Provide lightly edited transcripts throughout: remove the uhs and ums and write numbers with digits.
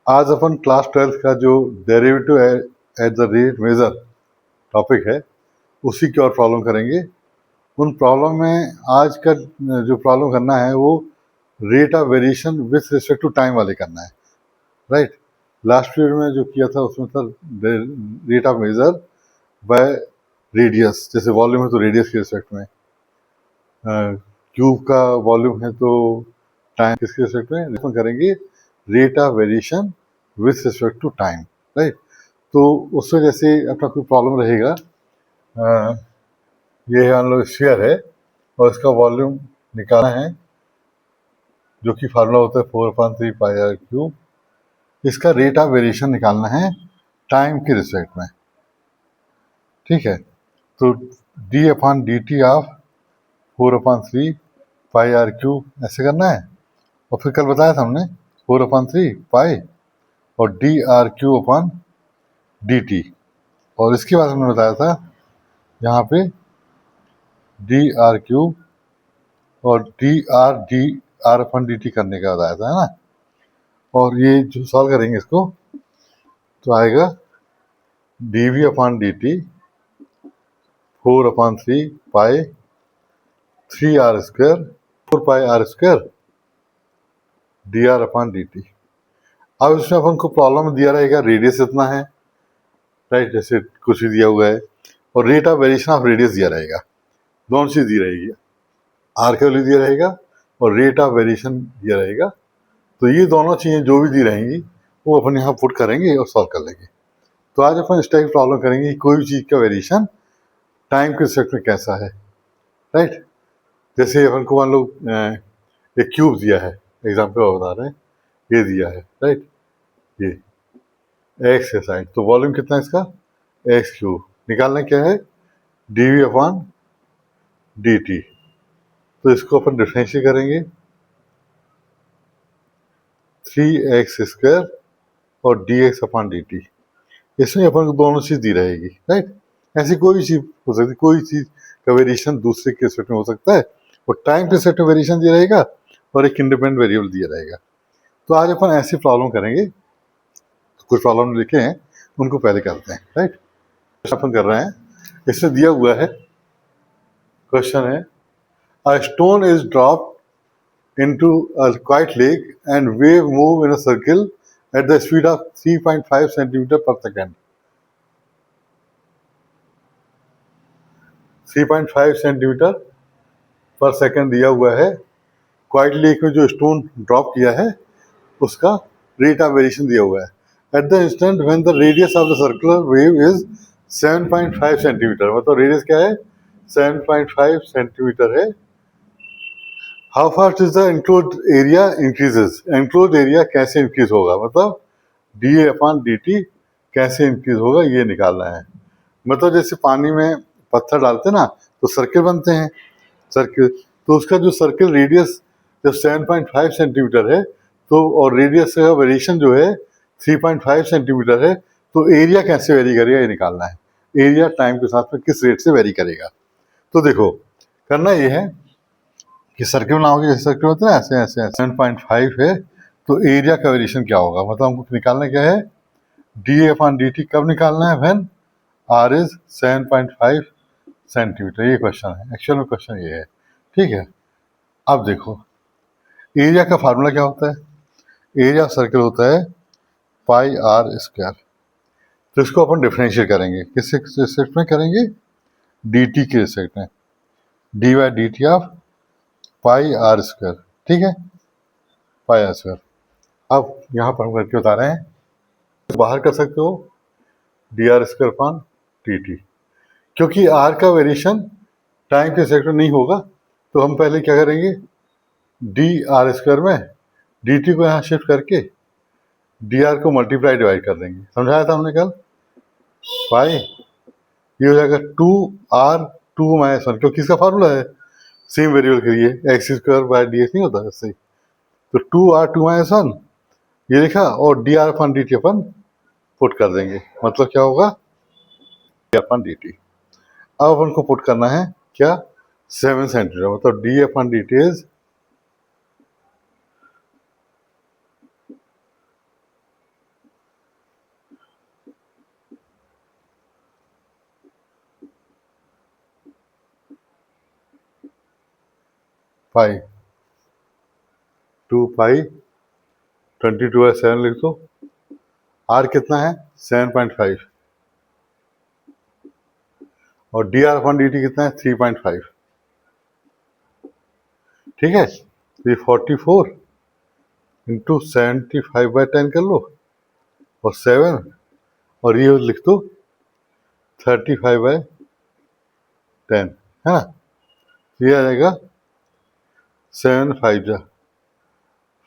आज अपन class 12th का जो derivative at the rate major topic है उसी की और प्रॉब्लम करेंगे। उन प्रॉब्लम में आज का जो प्रॉब्लम करना है वो rate of variation with respect to time वाले करना है, राइट। लास्ट पीरियड में जो किया था उसमें था rate of measure by radius, जैसे वॉल्यूम है तो रेडियस के रिस्पेक्ट में, क्यूब का वॉल्यूम है तो टाइम किसके रिस्पेक्ट में, अपन करेंगे rate of variation with respect to time, right. तो उसमें जैसे अपना कोई प्रॉब्लम रहेगा, ये मान लो स्फीयर है और इसका वॉल्यूम निकालना है जो कि फार्मूला होता है 4/3 पाई आर क्यूब। इसका रेट ऑफ वेरिएशन निकालना है टाइम के रिस्पेक्ट में, ठीक है। तो D upon D T of 4/3 pi r cube ऐसे करना है। और फिर कल बताया था हमने 4/3 पाई और D R Q upon D T, और इसके बाद हमने बताया था यहाँ पे डी आर क्यूब और डी आर अपन डी टी करने का बताया था, है ना। और ये जो सॉल्व करेंगे इसको तो आएगा d v upon D t 4/3 pi 3r² 4 pi r square d r upon D t. अब इसमें अपन को प्रॉब्लम में दिया रहेगा रेडियस इतना है, राइट, जैसे कुछ भी दिया हुआ है, और rate of variation of radius दिया रहेगा। दोनों चीज दी रहेगी, आर का वैल्यू दिया रहेगा और रेट ऑफ वेरिएशन दिया रहेगा। तो ये दोनों चीज़ें जो भी दी रहेंगी वो अपन यहाँ पुट करेंगे और सॉल्व कर लेंगे। तो आज अपन इस टाइप की प्रॉब्लम करेंगे कि कोई भी चीज़ का वेरिएशन टाइम के रिस्पेक्ट में कैसा है, राइट। जैसे अपन को मान लो एक क्यूब दिया है, एग्जाम्पल बता रहे हैं, ये दिया है, राइट, ये एक्स है साइड, तो वॉल्यूम कितना है इसका एक्स क्यूब। निकालना क्या है d v upon D T. तो इसको अपन डिफरेंशिएट करेंगे 3x² और dx अपॉन dt। इसमें अपन को दोनों चीज दी रहेगी, राइट। ऐसी कोई भी चीज हो सकती है, कोई चीज का वेरिएशन दूसरे के रिस्पेक्ट में हो सकता है, और टाइम के रिस्पेक्ट में वेरिएशन दिया रहेगा और एक इंडिपेंडेंट वेरिएबल दिया रहेगा। तो आज अपन ऐसी प्रॉब्लम करेंगे, कुछ प्रॉब्लम लिखे हैं उनको पहले करते हैं, राइट। अपन कर रहे हैं, इसमें दिया हुआ है क्वेश्चन है a stone is drop into a quiet lake and wave move in a circle at the speed of 3.5 centimeter per second. 3.5 centimetre पर सेकंड दिया हुआ है। क्वाइट लेक में जो स्टोन ड्रॉप किया है उसका रेट ऑफ वेरिएशन दिया हुआ है। At the instant when the radius of the circular wave is 7.5 centimetre, मतलब रेडियस क्या है 7.5 सेंटीमीटर है। How fast is the enclose area increases, enclose area कैसे इंक्रीज होगा, मतलब D A upon D T कैसे इंक्रीज होगा ये निकालना है। मतलब जैसे पानी में पत्थर डालते हैं ना तो सर्किल बनते हैं, सर्किल, तो उसका जो सर्किल रेडियस जब 7.5 सेंटीमीटर है तो और रेडियस का वेरिएशन जो है 3.5 सेंटीमीटर है, तो एरिया कैसे वेरी करेगा ये निकालना है। एरिया टाइम के साथ में किस रेट से वेरी करेगा। तो देखो करना ये है कि सर्किल बनाओगे, जैसे सर्किल होता है ना ऐसे ऐसे 7.5 है, तो एरिया का वेरिएशन क्या होगा, मतलब हमको निकालना क्या है D A upon D T. कब निकालना है व्हेन आर इज 7.5 सेंटीमीटर। ये क्वेश्चन है, एक्चुअल में क्वेश्चन ये है, ठीक है। अब देखो एरिया का फार्मूला क्या होता है, एरिया सर्किल होता है पाई आर स्क्वायर। तो इसको अपन डिफरेंशिएट करेंगे, किससे रिस्पेक्ट में करेंगे डी टी के रिस्पेक्ट में, d by d T of pi r square, ठीक है, पाई आर स्क्वायर। अब यहाँ पर हम करके बता रहे हैं, तो बाहर कर सकते हो D R square upon T T. क्योंकि आर का वेरिएशन टाइम के सेक्टर नहीं होगा तो हम पहले क्या करेंगे डी आर स्क्वायर में डी टी को यहाँ शिफ्ट करके डी आर को मल्टीप्लाई डिवाइड कर देंगे, समझाया था हमने कल। पाई ये हो जाएगा 2r2 - 1, क्योंकि इसका फार्मूला है सेम वेरिएबल के लिए x square by D x नहीं होता ऐसे ही। तो 2r2 - 1 ये लिखा और डी आर अपन डी टी अपन पुट कर देंगे, मतलब क्या होगा डी अपन डी टी। अब अपन को पुट करना है क्या 7 सेंटीमीटर, मतलब D upon D T is pi, 2 पाई 22 है 7 लिख दो। आर कितना है 7.5 और D r upon D T कितना है 3.5। ठीक है, तो ये 44 इंटू 75/10 कर लो और 7 और ये लिख दो 35/10 है ना। ये आ जाएगा 7 5 जा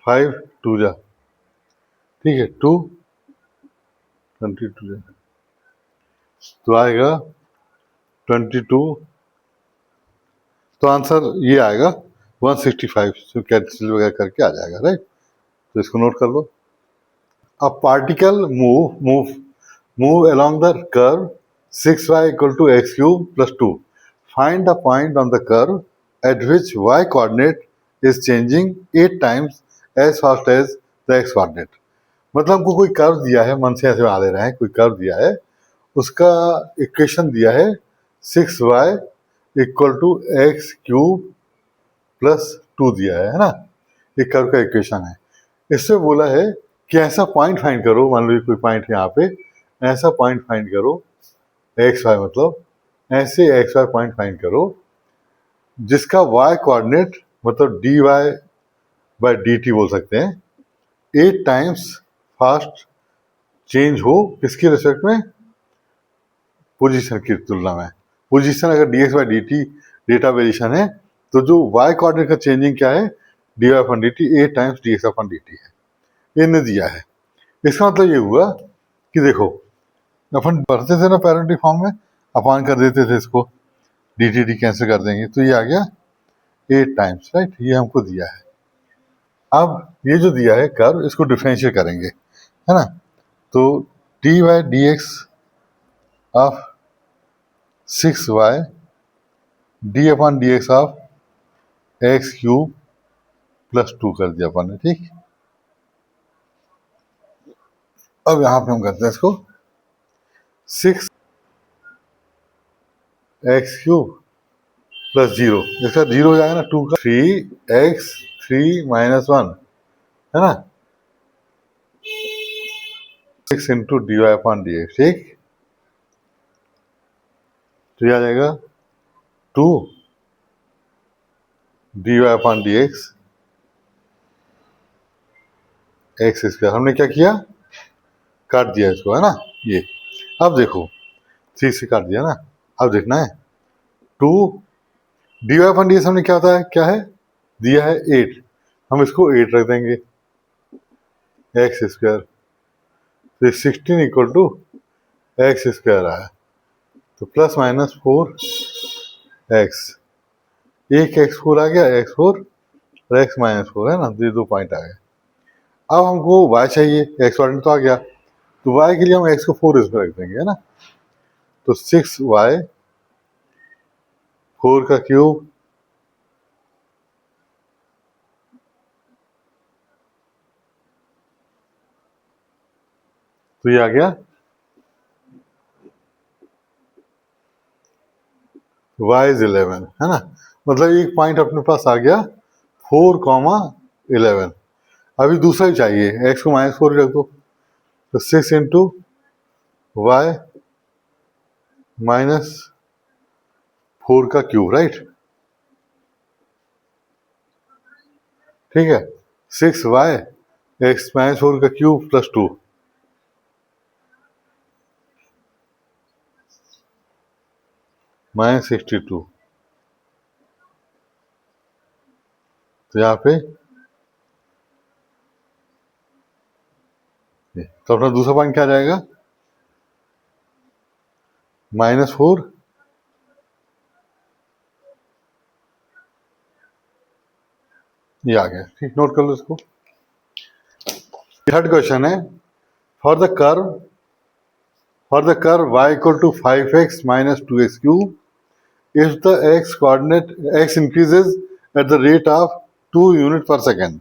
5 2 जा, ठीक है 2 22 जा, तो आएगा 22, तो आंसर ये आएगा 165, कैंसिल वगैरह करके आ जाएगा, राइट। तो इसको नोट कर लो। A particle move along the curve 6y equal to x cube plus 2. Find the point on the curve at which y coordinate is changing 8 times as fast as the x coordinate. मतलब हमको कोई curve दिया है, मन से ऐसे बना दे रहे हैं, कोई कर्व दिया है, उसका इक्वेशन दिया है 6y equal to x cube plus 2 दिया है ना, ये कर्व का इक्वेशन है। इससे बोला है कि ऐसा पॉइंट फाइंड करो, मान लो कोई पॉइंट यहाँ पे, ऐसा पॉइंट फाइंड करो एक्स वाई, मतलब ऐसे एक्स वाई पॉइंट फाइंड करो जिसका वाई कोऑर्डिनेट मतलब d y by d t बोल सकते हैं 8 टाइम्स फास्ट चेंज हो, किसकी रिस्पेक्ट में, पोजीशन की तुलना में। पोजीशन अगर d x by d t data variation है तो जो वाई कोऑर्डिनेट का चेंजिंग क्या है, d y upon D t 8 times d x upon D t है, ये ने दिया है। इसका मतलब ये हुआ कि देखो अपन पढ़ते थे ना पैरेंटिक फॉर्म में, अपान कर देते थे इसको, डी टी डी कैंसिल कर देंगे, तो ये आ गया 8 टाइम्स, राइट, ये हमको दिया है। अब ये जो दिया है कर्व, इसको डिफरेंशिएट करेंगे, है ना। तो d y d x of 6y d upon d x of x cube plus 2 कर दिया अपन ने, ठीक। अब यहाँ पे हम करते हैं इसको 6 एक्स क्यूब प्लस 0, इसका 0 हो जाएगा ना, 2 का 3x 3 माइनस 1 है ना, 6 into d y upon d x, ठीक। तो ये आ जाएगा 2 d y upon d x x square, हमने क्या किया, काट दिया इसको, है ना ये। अब देखो 3 से काट दिया ना, अब देखना है 2 d y upon d x हमने क्या होता है, क्या है दिया है 8, हम इसको 8 रख देंगे एक्स स्क्वायर, तो 16 इक्वल टू एक्स स्क्वायर आया, तो प्लस माइनस 4 एक्स, एक एक्स 4 आ गया, एक्स 4 और एक्स माइनस 4 है ना, ये 2 पॉइंट आ गए। अब हमको y चाहिए, एक्स कोऑर्डिनेट तो आ गया, तो y के लिए हम x को 4 इसमें रख देंगे, है ना। तो 6y 4 का क्यूब तो ये आ गया y इज 11, है ना। मतलब एक पॉइंट अपने पास आ गया 4,11। अभी दूसरा ही चाहिए, x को -4 रख दो, तो 6 इंटू वाई -4 का क्यूब, राइट, ठीक है। 6y x -4 का क्यूब प्लस 2, -62, तो यहाँ पे तो अपना दूसरा पॉइंट क्या जाएगा, -4 ये आ गया, ठीक, नोट कर लो इसको। थर्ड क्वेश्चन है, for the curve y equal to 5x minus 2x cube, if the x coordinate x increases at the rate of 2 units per second,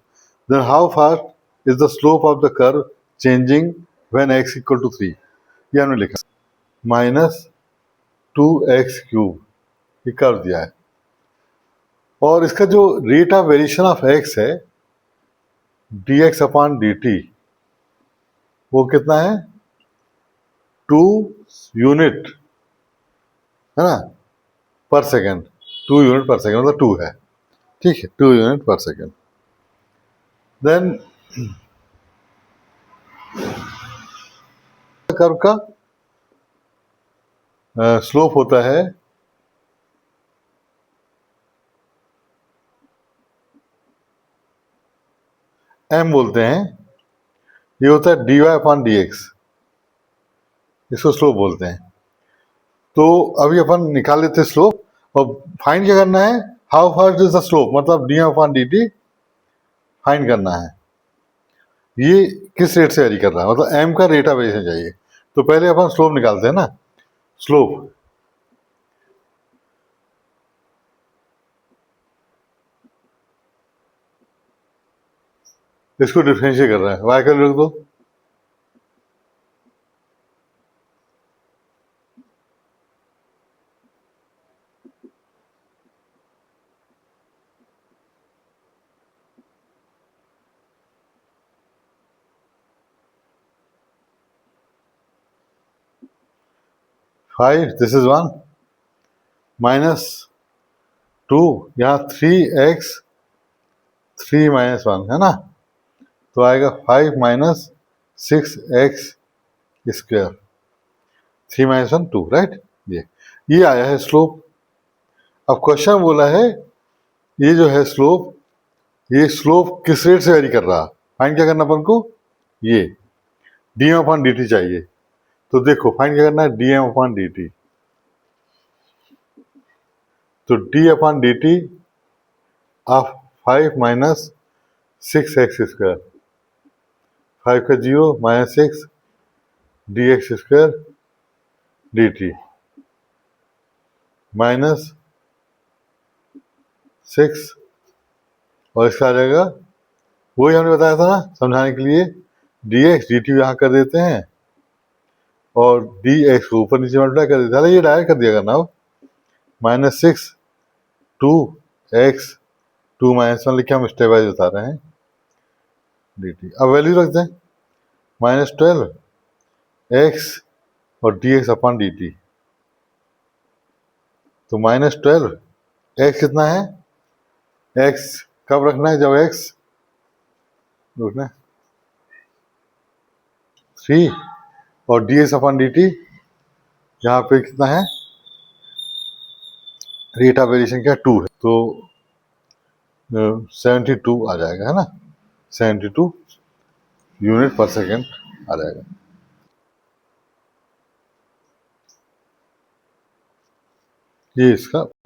then how fast is the slope of the curve changing when x equal to 3? ये हमने लिखा -2x cube, ये curve दिया है और इसका जो rate of variation of x है dx अपॉन dt, वो कितना है 2 यूनिट, है ना, पर सेकेंड। 2 यूनिट पर सेकेंड मतलब 2 है, ठीक है, 2 यूनिट पर सेकेंड। देन कर्व का स्लोप होता है m बोलते हैं, ये होता है dy अपॉन dx, इसको स्लोप बोलते हैं। तो अभी अपन निकाल लेते हैं स्लोप, और फाइंड क्या करना है, how fast is the slope, मतलब D upon D T find करना है। ये किस रेट से वेरी कर रहा है, मतलब m का रेट ऑफ वेरिएशन चाहिए। तो पहले अपन स्लोप निकालते हैं ना, स्लोप इसको डिफरेंशिएट कर रहा है, y का लिख दो, फाइव, दिस इज 1 माइनस 2, यहाँ 3x 3 माइनस 1 है ना, तो आएगा 5 minus 6x square, 3 minus 1 2, right. ये आया है स्लोप। अब क्वेश्चन बोला है ये जो है स्लोप, ये स्लोप किस रेट से वेरी कर रहा, फाइंड क्या करना अपन को, ये D M upon D T चाहिए। तो देखो फाइंड क्या करना है, D M upon D T. तो D upon D T of 5 minus 6x square, 5 का 0 minus 6 D X square D T minus 6, और इसका आ जाएगा वही हमने बताया था ना समझाने के लिए, डी एक्स डी टी यहाँ कर देते हैं और डी एक्स को ऊपर नीचे मल्टीप्लाई कर देते हैं, ये डायरेक्ट कर दिया करना। अब माइनस 6 2x 2 माइनस 1 लिख के हम स्टेप वाइज बता रहे हैं डी टी। अब वैल्यू रखते हैं माइनस 12x और D x upon D T. तो माइनस 12x कितना है, x कब रखना है, जब x रखना है 3, और D x upon D T यहाँ पे कितना है, रेट ऑफ वेरिएशन क्या 2 है, तो 72 आ जाएगा, है ना, 72 यूनिट पर सेकेंड आ जाएगा। ये इसका